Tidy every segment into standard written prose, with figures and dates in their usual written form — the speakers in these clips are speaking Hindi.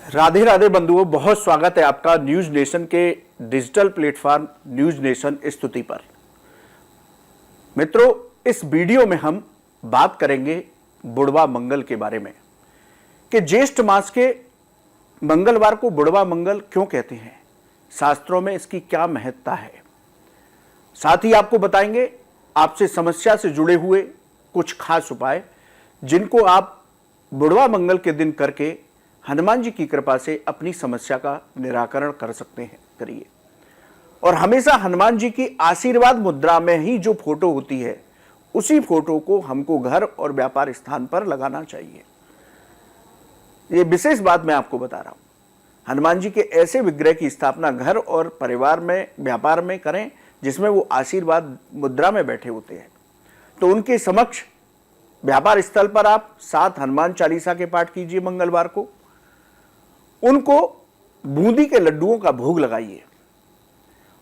राधे राधे बंधुओं, बहुत स्वागत है आपका न्यूज नेशन के डिजिटल प्लेटफॉर्म न्यूज नेशन स्तुति पर। मित्रों, इस वीडियो में हम बात करेंगे बुढ़वा मंगल के बारे में कि ज्येष्ठ मास के मंगलवार को बुढ़वा मंगल क्यों कहते हैं, शास्त्रों में इसकी क्या महत्ता है। साथ ही आपको बताएंगे आपसे समस्या से जुड़े हुए कुछ खास उपाय जिनको आप बुढ़वा मंगल के दिन करके हनुमान जी की कृपा से अपनी समस्या का निराकरण कर सकते हैं। करिए। और हमेशा हनुमान जी की आशीर्वाद मुद्रा में ही जो फोटो होती है उसी फोटो को हमको घर और व्यापार स्थान पर लगाना चाहिए। ये विशेष बात मैं आपको बता रहा हूं। हनुमान जी के ऐसे विग्रह की स्थापना घर और परिवार में, व्यापार में करें जिसमें वो आशीर्वाद मुद्रा में बैठे होते हैं। तो उनके समक्ष व्यापार स्थल पर आप 7 हनुमान चालीसा के पाठ कीजिए। मंगलवार को उनको बूंदी के लड्डुओं का भोग लगाइए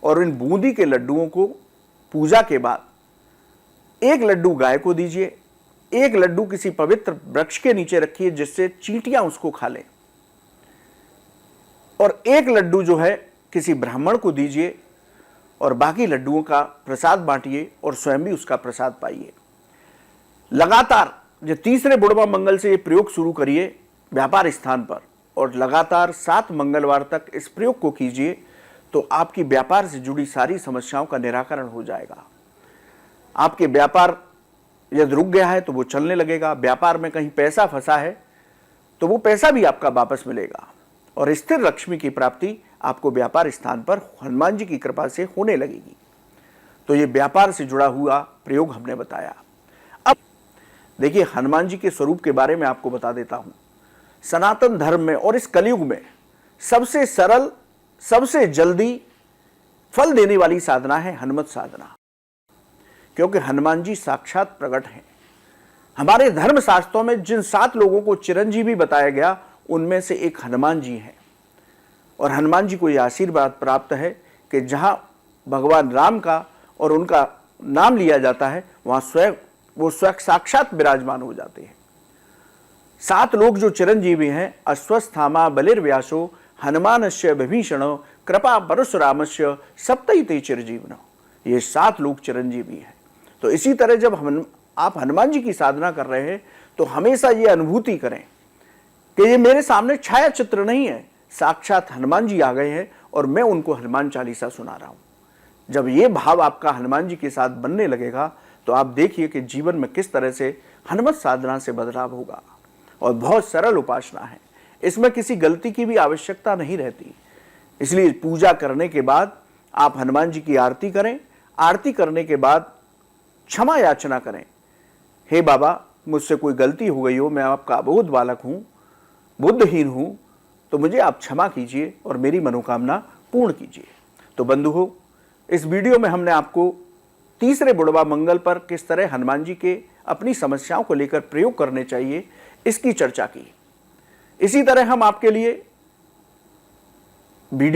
और इन बूंदी के लड्डुओं को पूजा के बाद एक लड्डू गाय को दीजिए, एक लड्डू किसी पवित्र वृक्ष के नीचे रखिए जिससे चींटियां उसको खा लें, और एक लड्डू जो है किसी ब्राह्मण को दीजिए और बाकी लड्डुओं का प्रसाद बांटिए और स्वयं भी उसका प्रसाद पाइए। लगातार जो तीसरे बुढ़वा मंगल से ये प्रयोग शुरू करिए व्यापार स्थान पर, और लगातार 7 मंगलवार तक इस प्रयोग को कीजिए तो आपकी व्यापार से जुड़ी सारी समस्याओं का निराकरण हो जाएगा। आपके व्यापार यदि रुक गया है तो वो चलने लगेगा, व्यापार में कहीं पैसा फंसा है तो वो पैसा भी आपका वापस मिलेगा, और स्थिर लक्ष्मी की प्राप्ति आपको व्यापार स्थान पर हनुमान जी की कृपा से होने लगेगी। तो ये व्यापार से जुड़ा हुआ प्रयोग हमने बताया। अब देखिए, हनुमान जी के स्वरूप के बारे में आपको बता देता हूं। सनातन धर्म में और इस कलयुग में सबसे सरल, सबसे जल्दी फल देने वाली साधना है हनुमत साधना, क्योंकि हनुमान जी साक्षात प्रकट हैं। हमारे धर्म शास्त्रों में जिन 7 लोगों को चिरंजीवी बताया गया उनमें से एक हनुमान जी हैं, और हनुमान जी को यह आशीर्वाद प्राप्त है कि जहां भगवान राम का और उनका नाम लिया जाता है वहां वो स्वयं साक्षात विराजमान हो जाते हैं। 7 लोग जो चिरंजीवी हैं, अश्वस्थामा बलिर्व्यासो हनुमानस्य विभीषणो कृपा परशुरामस्य सप्तैते चिरजीवनो। ये 7 लोग चिरंजीवी हैं। तो इसी तरह जब आप हनुमान जी की साधना कर रहे हैं तो हमेशा ये अनुभूति करें कि ये मेरे सामने छाया चित्र नहीं है, साक्षात हनुमान जी आ गए हैं और मैं उनको हनुमान चालीसा सुना रहा हूं। जब ये भाव आपका हनुमान जी के साथ बनने लगेगा तो आप देखिए कि जीवन में किस तरह से हनुमत साधना से बदलाव होगा। और बहुत सरल उपासना है, इसमें किसी गलती की भी आवश्यकता नहीं रहती। इसलिए पूजा करने के बाद आप हनुमान जी की आरती करें। आरती करने के बाद क्षमा याचना करें, हे बाबा मुझसे कोई गलती हो गई हो, मैं आपका अबोध बालक हूं, बुद्धहीन हूं, तो मुझे आप क्षमा कीजिए और मेरी मनोकामना पूर्ण कीजिए। तो बंधुओं, इस वीडियो में हमने आपको तीसरे बुढ़वा मंगल पर किस तरह हनुमान जी के अपनी समस्याओं को लेकर प्रयोग करने चाहिए इसकी चर्चा की। इसी तरह हम आपके लिए